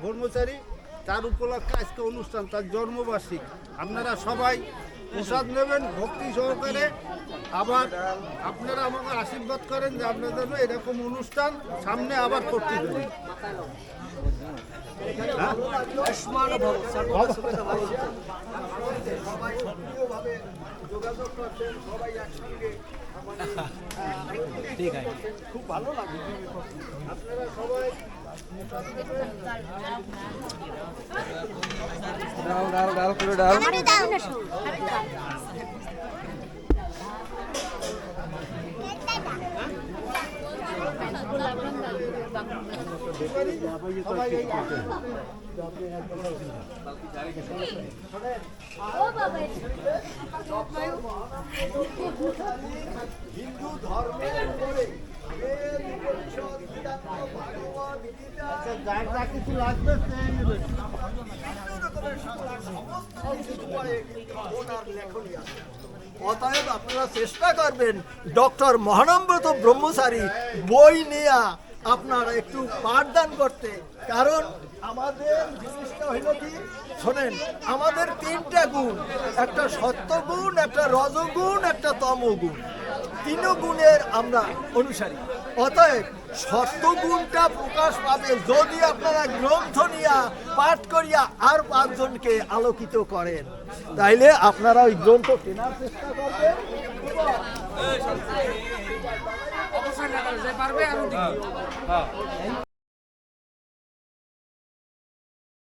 ব্রহ্মচারী, তার উপলক্ষে আজকে অনুষ্ঠান, তার জন্মবার্ষিক। আপনারা সবাই প্রসাদ নেবেন ভক্তি সহকারে। আবার আপনারা আমাকে আশীর্বাদ করেন যে আপনাদের এরকম অনুষ্ঠান সামনে আবার করতে দেবেন। ঠিক আছে, খুব ভালো লাগে। আপনারা সবাই ডাল করে ডাল। হিন্দু ধর্মের উপরে যা কিছু লাগবে অতএব আপনারা চেষ্টা করবেন ডক্টর মহানম্রত ব্রহ্মচারী বই নিয়ে আপনারা একটু পাঠদান করতে। কারণ আমাদের জিনিসটা হইল কি, শোনেন, আমাদের তিনটা গুণ, একটা সত্যগুণ, একটা রজগুণ, একটা তমগুণ। তিন গুণের আমরা অনুসারী। অতএব সত্যগুণটা প্রকাশ পাবে যদি আপনারা গ্রন্থ নিয়ে পাঠ করিয়া আর 5 জনকে আলোকিত করেন। তাইলে আপনারা ওই গ্রন্থ কেনার চেষ্টা করবেন। অবশ্যই না করে যে পারবে আর